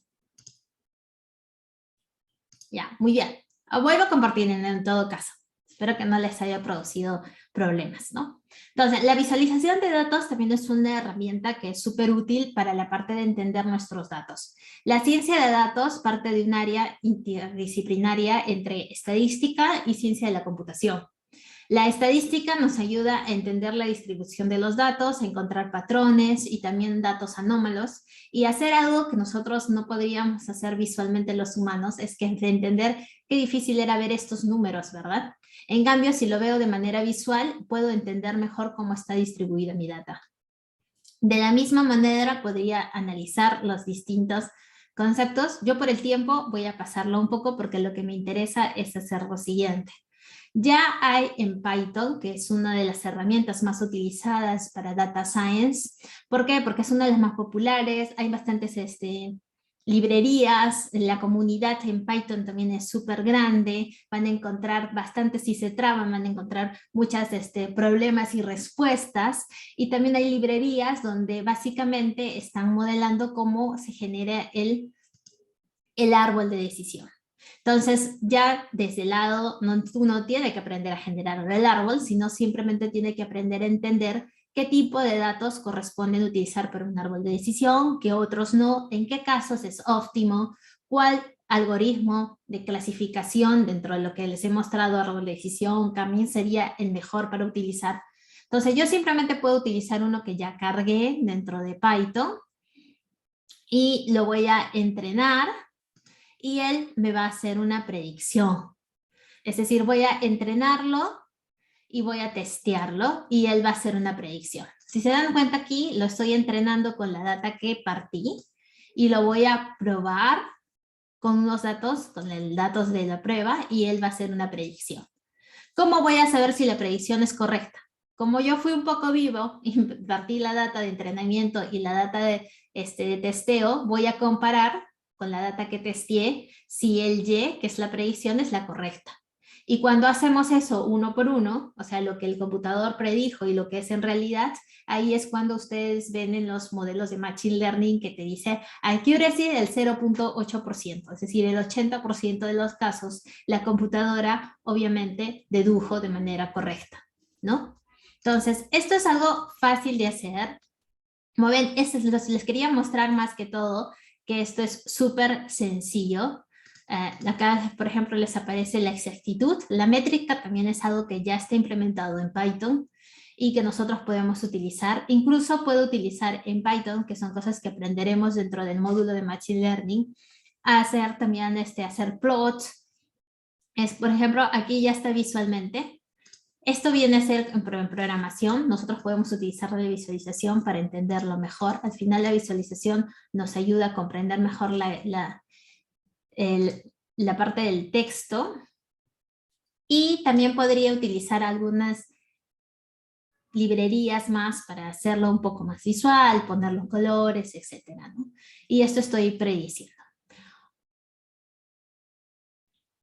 Ya, muy bien. Vuelvo a compartir en todo caso. Espero que no les haya producido problemas, ¿no? Entonces, la visualización de datos también es una herramienta que es súper útil para la parte de entender nuestros datos. La ciencia de datos parte de un área interdisciplinaria entre estadística y ciencia de la computación. La estadística nos ayuda a entender la distribución de los datos, a encontrar patrones y también datos anómalos, y hacer algo que nosotros no podríamos hacer visualmente los humanos, es que entender qué difícil era ver estos números, ¿verdad? En cambio, si lo veo de manera visual, puedo entender mejor cómo está distribuida mi data. De la misma manera, podría analizar los distintos conceptos. Yo por el tiempo voy a pasarlo un poco porque lo que me interesa es hacer lo siguiente. Ya hay en Python, que es una de las herramientas más utilizadas para Data Science. ¿Por qué? Porque es una de las más populares, hay bastantes librerías, la comunidad en Python también es súper grande, van a encontrar bastantes, si se traban, van a encontrar muchos problemas y respuestas, y también hay librerías donde básicamente están modelando cómo se genera el árbol de decisión. Entonces, ya desde el lado, uno tiene que aprender a generar el árbol, sino simplemente tiene que aprender a entender qué tipo de datos corresponden utilizar para un árbol de decisión, qué otros no, en qué casos es óptimo, cuál algoritmo de clasificación dentro de lo que les he mostrado, árbol de decisión, también sería el mejor para utilizar. Entonces, yo simplemente puedo utilizar uno que ya cargué dentro de Python y lo voy a entrenar y él me va a hacer una predicción. Es decir, voy a entrenarlo y voy a testearlo y él va a hacer una predicción. Si se dan cuenta aquí, lo estoy entrenando con la data que partí y lo voy a probar con unos datos, con los datos de la prueba, y él va a hacer una predicción. ¿Cómo voy a saber si la predicción es correcta? como yo fui un poco vivo, invertí la data de entrenamiento y la data de testeo, voy a comparar con la data que testeé si el Y, que es la predicción, es la correcta. Y cuando hacemos eso uno por uno, o sea, lo que el computador predijo y lo que es en realidad, ahí es cuando ustedes ven en los modelos de Machine Learning que te dice accuracy del 0.8%, es decir, el 80% de los casos la computadora obviamente dedujo de manera correcta, ¿no? Entonces, esto es algo fácil de hacer. Como ven, les quería mostrar más que todo que esto es súper sencillo. Acá, por ejemplo, les aparece la exactitud. La métrica también es algo que ya está implementado en Python y que nosotros podemos utilizar. Incluso puedo utilizar en Python, que son cosas que aprenderemos dentro del módulo de Machine Learning, a hacer también hacer plots. Por ejemplo, aquí ya está visualmente. Esto viene a ser en programación. Nosotros podemos utilizar la visualización para entenderlo mejor. Al final la visualización nos ayuda a comprender mejor la parte del texto. Y también podría utilizar algunas librerías más para hacerlo un poco más visual, poner los colores, etc., ¿no? Y esto estoy prediciendo.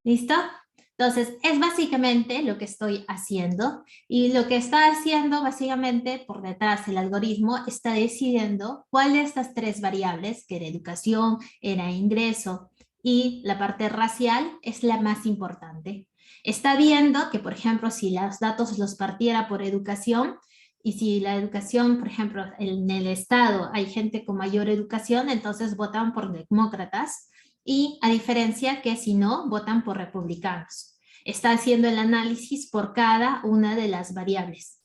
¿Listo? Entonces, es básicamente lo que estoy haciendo, y lo que está haciendo básicamente por detrás el algoritmo está decidiendo cuál de estas tres variables, que era educación, era ingreso y la parte racial, es la más importante. Está viendo que, por ejemplo, si los datos los partiera por educación, y si la educación, por ejemplo, en el estado hay gente con mayor educación, entonces votan por demócratas, y a diferencia que si no, votan por republicanos. Está haciendo el análisis por cada una de las variables.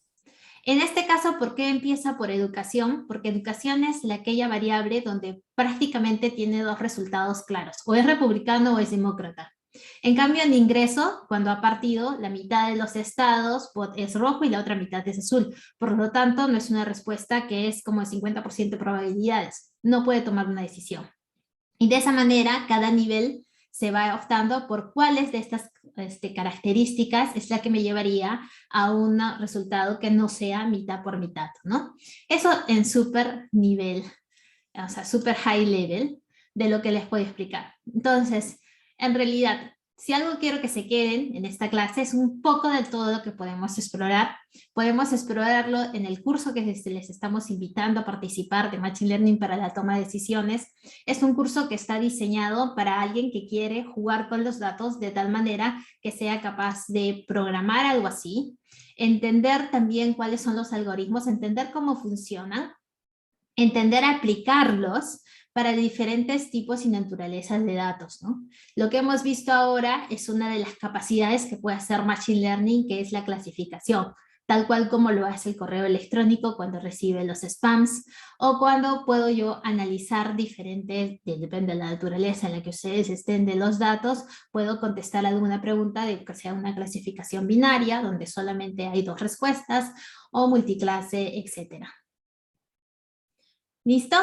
En este caso, ¿por qué empieza por educación? Porque educación es aquella variable donde prácticamente tiene dos resultados claros, o es republicano o es demócrata. En cambio, en ingreso, cuando ha partido, la mitad de los estados es rojo y la otra mitad es azul. Por lo tanto, no es una respuesta que es como el 50% de probabilidades. No puede tomar una decisión. Y de esa manera, cada nivel se va optando por cuáles de estas características es la que me llevaría a un resultado que no sea mitad por mitad, ¿no? Eso en súper nivel, o sea, súper high level de lo que les puedo explicar. Entonces, en realidad, si algo quiero que se queden en esta clase es un poco de todo lo que podemos explorar. Podemos explorarlo en el curso que les estamos invitando a participar de Machine Learning para la toma de decisiones. Es un curso que está diseñado para alguien que quiere jugar con los datos de tal manera que sea capaz de programar algo así, entender también cuáles son los algoritmos, entender cómo funcionan, entender aplicarlos para diferentes tipos y naturalezas de datos, ¿no? Lo que hemos visto ahora es una de las capacidades que puede hacer Machine Learning, que es la clasificación, tal cual como lo hace el correo electrónico cuando recibe los spams, o cuando puedo yo analizar diferentes, depende de la naturaleza en la que ustedes estén de los datos, puedo contestar alguna pregunta de que sea una clasificación binaria, donde solamente hay dos respuestas, o multiclase, etc. ¿Listo?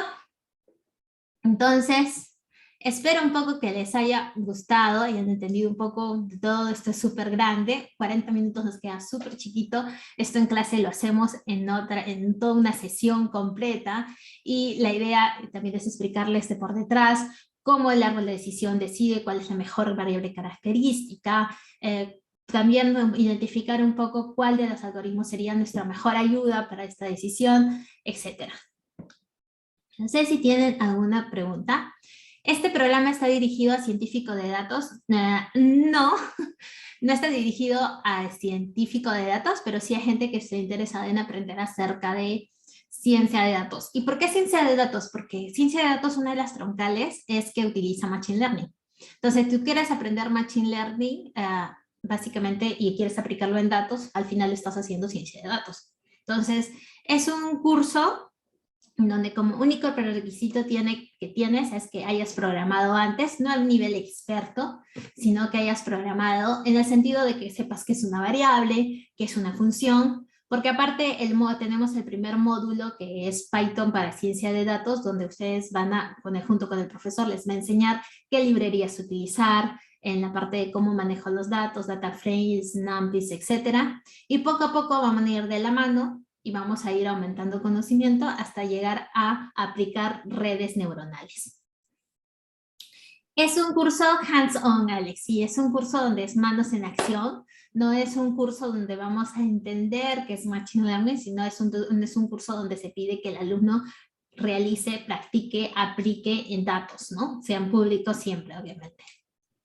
Entonces, espero un poco que les haya gustado, hayan entendido un poco de todo esto. Es súper grande, 40 minutos nos queda súper chiquito. Esto en clase lo hacemos en toda una sesión completa, y la idea también es explicarles de por detrás cómo el árbol de decisión decide cuál es la mejor variable característica, también identificar un poco cuál de los algoritmos sería nuestra mejor ayuda para esta decisión, etc. No sé si tienen alguna pregunta. ¿Este programa está dirigido a científico de datos? No, no está dirigido a científico de datos, pero sí a gente que esté interesada en aprender acerca de ciencia de datos. ¿Y por qué ciencia de datos? Porque ciencia de datos, una de las troncales, es que utiliza Machine Learning. Entonces, si tú quieres aprender Machine Learning, básicamente, y quieres aplicarlo en datos, al final estás haciendo ciencia de datos. Entonces, es un curso donde como único prerequisito que tienes es que hayas programado antes, no al nivel experto, sino que hayas programado en el sentido de que sepas qué es una variable, qué es una función, porque aparte tenemos el primer módulo que es Python para ciencia de datos, donde ustedes van a poner junto con el profesor, les va a enseñar qué librerías utilizar, en la parte de cómo manejo los datos, data frames, numpys, etcétera. Y poco a poco vamos a ir de la mano y vamos a ir aumentando conocimiento hasta llegar a aplicar redes neuronales. Es un curso hands-on, Alex, y es un curso donde es manos en acción. No es un curso donde vamos a entender qué es Machine Learning, sino es un curso donde se pide que el alumno realice, practique, aplique en datos, ¿no? Sean públicos siempre, obviamente.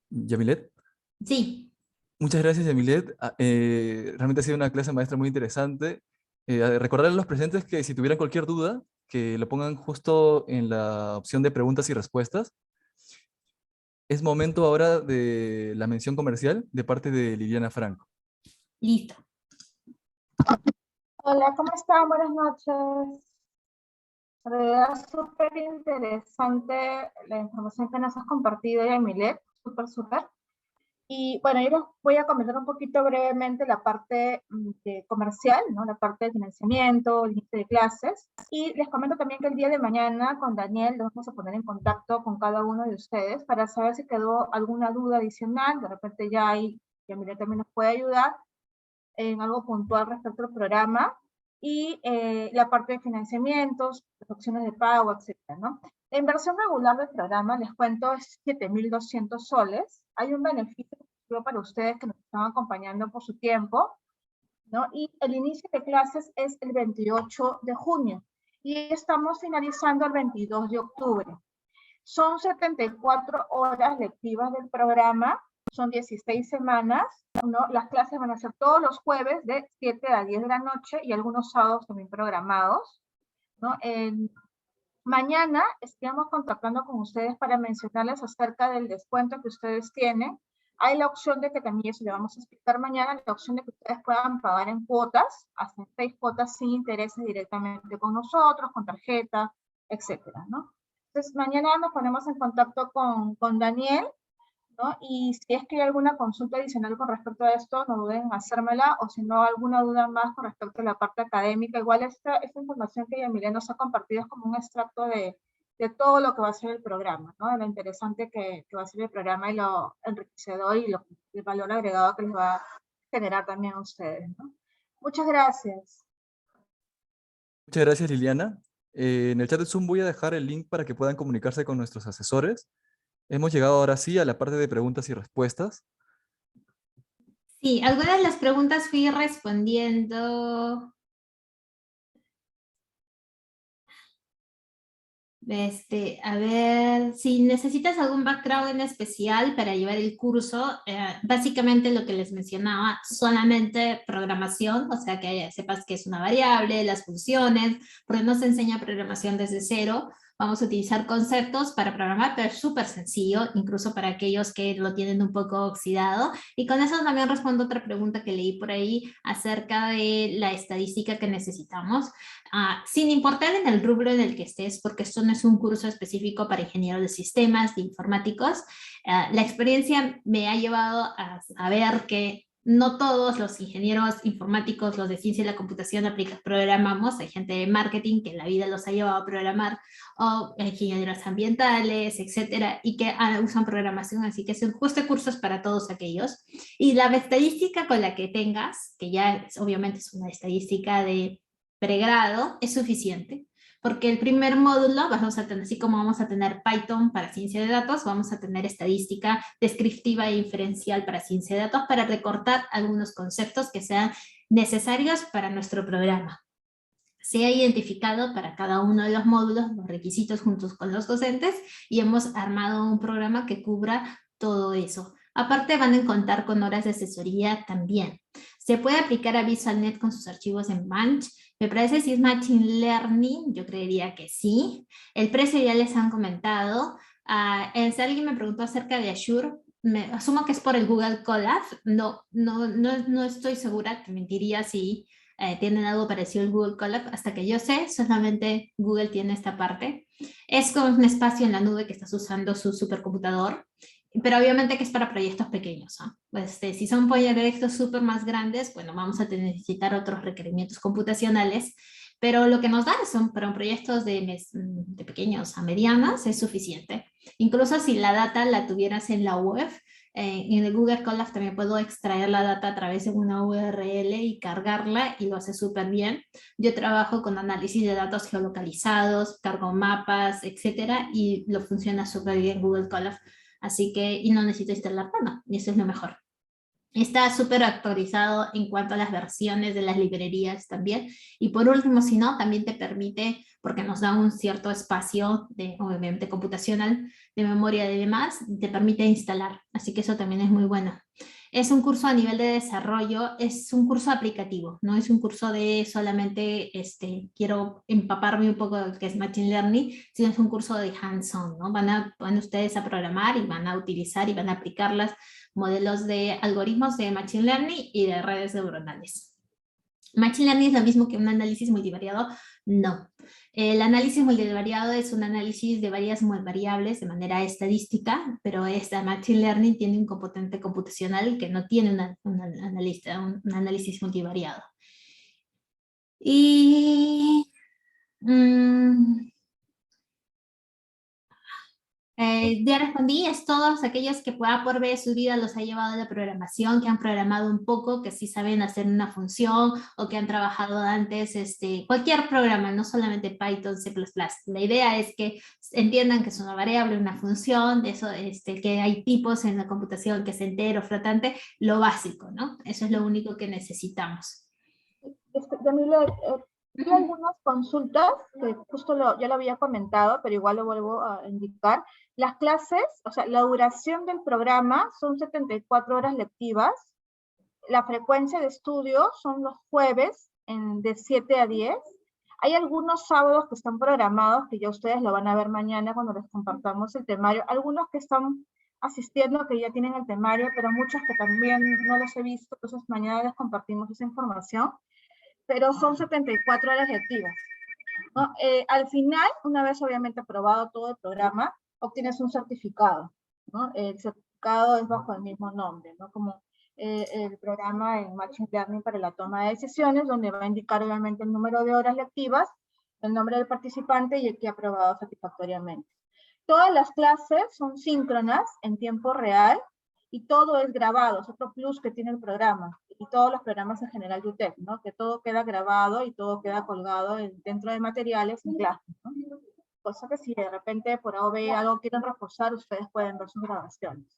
Yamilet, Sí. muchas gracias, Yamilet. Realmente ha sido una clase maestra muy interesante. Recordar a los presentes que si tuvieran cualquier duda, que lo pongan justo en la opción de preguntas y respuestas. Es momento ahora de la mención comercial de parte de Liliana Franco. Listo. Hola, ¿cómo están? Buenas noches. En realidad es súper interesante la información que nos has compartido, Yamilet, súper. Y bueno, yo les voy a comentar un poquito brevemente la parte comercial, ¿no? La parte de financiamiento, el inicio de clases. Y les comento también que el día de mañana con Daniel nos vamos a poner en contacto con cada uno de ustedes para saber si quedó alguna duda adicional. De repente ya ahí Yamilet también nos puede ayudar en algo puntual respecto al programa y la parte de financiamientos, las opciones de pago, etcétera, ¿no? La inversión regular del programa, les cuento, es 7.200 soles. Hay un beneficio para ustedes que nos están acompañando por su tiempo, ¿no? Y el inicio de clases es el 28 de junio y estamos finalizando el 22 de octubre. Son 74 horas lectivas del programa, son 16 semanas, ¿no? Las clases van a ser todos los jueves de 7 a 10 de la noche y algunos sábados también programados, ¿no? Mañana estamos contactando con ustedes para mencionarles acerca del descuento que ustedes tienen. Hay la opción de que también, eso le vamos a explicar mañana, la opción de que ustedes puedan pagar en cuotas, hasta 6 cuotas sin intereses directamente con nosotros, con tarjeta, etcétera, ¿no? Entonces, mañana nos ponemos en contacto con Daniel, ¿no? Y si es que hay alguna consulta adicional con respecto a esto, no duden en hacérmela, o si no, alguna duda más con respecto a la parte académica. Igual esta información que Yamilet nos ha compartido es como un extracto de todo lo que va a ser el programa, ¿no? De lo interesante que va a ser el programa y lo enriquecedor y el valor agregado que les va a generar también a ustedes, ¿no? Muchas gracias. Muchas gracias, Liliana. En el chat de Zoom voy a dejar el link para que puedan comunicarse con nuestros asesores. Hemos llegado ahora sí a la parte de preguntas y respuestas. Sí, algunas de las preguntas fui respondiendo. A ver, si necesitas algún background en especial para llevar el curso, básicamente lo que les mencionaba, solamente programación, o sea que sepas qué es una variable, las funciones, porque no se enseña programación desde cero. Vamos a utilizar conceptos para programar, pero es súper sencillo, incluso para aquellos que lo tienen un poco oxidado. Y con eso también respondo otra pregunta que leí por ahí acerca de la estadística que necesitamos. Sin importar en el rubro en el que estés, porque esto no es un curso específico para ingenieros de sistemas, de informáticos, la experiencia me ha llevado a ver que no todos los ingenieros informáticos, los de ciencia de la computación, programamos. Hay gente de marketing que la vida los ha llevado a programar, o ingenieros ambientales, etcétera, y que usan programación, así que son justo cursos para todos aquellos. Y la estadística con la que tengas, que ya obviamente es una estadística de pregrado, es suficiente, porque el primer módulo vamos a tener, así como vamos a tener Python para ciencia de datos, vamos a tener estadística descriptiva e inferencial para ciencia de datos, para recortar algunos conceptos que sean necesarios para nuestro programa. Se ha identificado para cada uno de los módulos los requisitos juntos con los docentes y hemos armado un programa que cubra todo eso. Aparte van a contar con horas de asesoría también. Se puede aplicar a VisualNet con sus archivos en Bunch. Me parece si es Machine Learning, yo creería que sí. El precio ya les han comentado. Si alguien me preguntó acerca de Azure, asumo que es por el Google Colab. No estoy segura, te mentiría si tienen algo parecido al Google Colab. Hasta que yo sé, solamente Google tiene esta parte. Es como un espacio en la nube que estás usando su supercomputador, pero obviamente que es para proyectos pequeños, ¿no? Si son proyectos súper más grandes, bueno, vamos a necesitar otros requerimientos computacionales, pero lo que nos dan son para proyectos de pequeños a medianos es suficiente. Incluso si la data la tuvieras en la web, En el Google Colab también puedo extraer la data a través de una URL y cargarla y lo hace súper bien. Yo trabajo con análisis de datos geolocalizados, cargo mapas, etcétera, y lo funciona súper bien Google Colab. Así que, y no necesito instalar nada, y eso es lo mejor. Está súper actualizado en cuanto a las versiones de las librerías también. Y por último, si no, también te permite, porque nos da un cierto espacio, de, obviamente computacional, de memoria y demás, te permite instalar. Así que eso también es muy bueno. Es un curso a nivel de desarrollo, es un curso aplicativo, no es un curso de solamente quiero empaparme un poco de lo que es Machine Learning, sino es un curso de hands-on, ¿no? Van ustedes a programar y van a utilizar y van a aplicarlas modelos de algoritmos de Machine Learning y de redes neuronales. ¿Machine Learning es lo mismo que un análisis multivariado? No. El análisis multivariado es un análisis de varias variables de manera estadística, pero esta Machine Learning tiene un componente computacional que no tiene un análisis multivariado. Y... ya respondí, es todos aquellos que pueda por ver su vida los ha llevado a la programación, que han programado un poco, que sí saben hacer una función o que han trabajado antes cualquier programa, no solamente Python, C++. La idea es que entiendan que es una variable, una función, eso, que hay tipos en la computación, que es entero, flotante, lo básico, ¿no? Eso es lo único que necesitamos. Yamile, hay algunas consultas que justo ya lo había comentado, pero igual lo vuelvo a indicar. Las clases, o sea, la duración del programa son 74 horas lectivas. La frecuencia de estudio son los jueves de 7 a 10. Hay algunos sábados que están programados, que ya ustedes lo van a ver mañana cuando les compartamos el temario. Algunos que están asistiendo, que ya tienen el temario, pero muchos que también no los he visto, entonces mañana les compartimos esa información. Pero son 74 horas lectivas, ¿no? Al final, una vez obviamente aprobado todo el programa, obtienes un certificado, ¿no? El certificado es bajo el mismo nombre, ¿no? Como el programa en Machine Learning para la toma de decisiones, donde va a indicar obviamente el número de horas lectivas, el nombre del participante y el que ha aprobado satisfactoriamente. Todas las clases son síncronas en tiempo real, y todo es grabado, es otro plus que tiene el programa, y todos los programas en general de UTEC, ¿no? Que todo queda grabado y todo queda colgado dentro de materiales en clases, ¿no? Cosa que si de repente por A o B algo quieren reforzar, ustedes pueden ver sus grabaciones.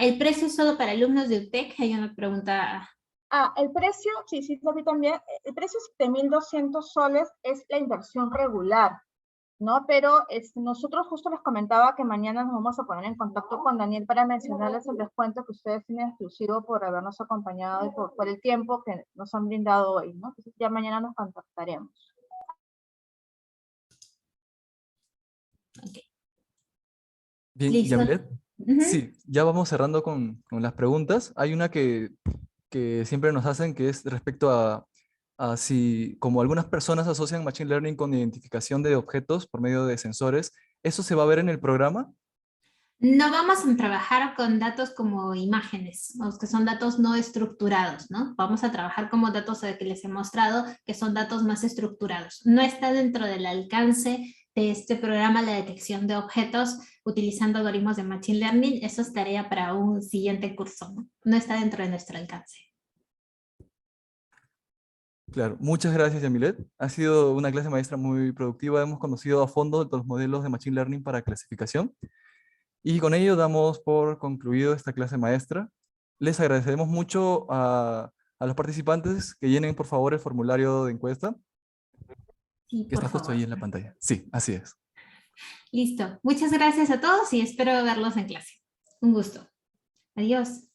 ¿El precio es solo para alumnos de UTEC? Hay una pregunta. El precio, sí, lo vi también, el precio es 7.200 soles, es la inversión regular, ¿no? Pero nosotros justo les comentaba que mañana nos vamos a poner en contacto con Daniel para mencionarles el descuento que ustedes tienen exclusivo por habernos acompañado y por el tiempo que nos han brindado hoy, ¿no? Entonces ya mañana nos contactaremos. Okay. Bien, ¿Listo? Yamilet. Sí, ya vamos cerrando con las preguntas. Hay una que siempre nos hacen, que es respecto a si, como algunas personas asocian Machine Learning con identificación de objetos por medio de sensores, ¿eso se va a ver en el programa? No vamos a trabajar con datos como imágenes, que son datos no estructurados, ¿no? Vamos a trabajar como datos que les he mostrado, que son datos más estructurados. No está dentro del alcance de este programa la detección de objetos utilizando algoritmos de Machine Learning. Eso es tarea para un siguiente curso, ¿no? No está dentro de nuestro alcance. Claro, muchas gracias, Yamilet. Ha sido una clase maestra muy productiva. Hemos conocido a fondo los modelos de Machine Learning para clasificación. Y con ello damos por concluido esta clase maestra. Les agradecemos mucho a los participantes que llenen por favor el formulario de encuesta, Sí, que por está justo favor. ahí en la pantalla. Sí, así es. Listo. Muchas gracias a todos y espero verlos en clase. Un gusto. Adiós.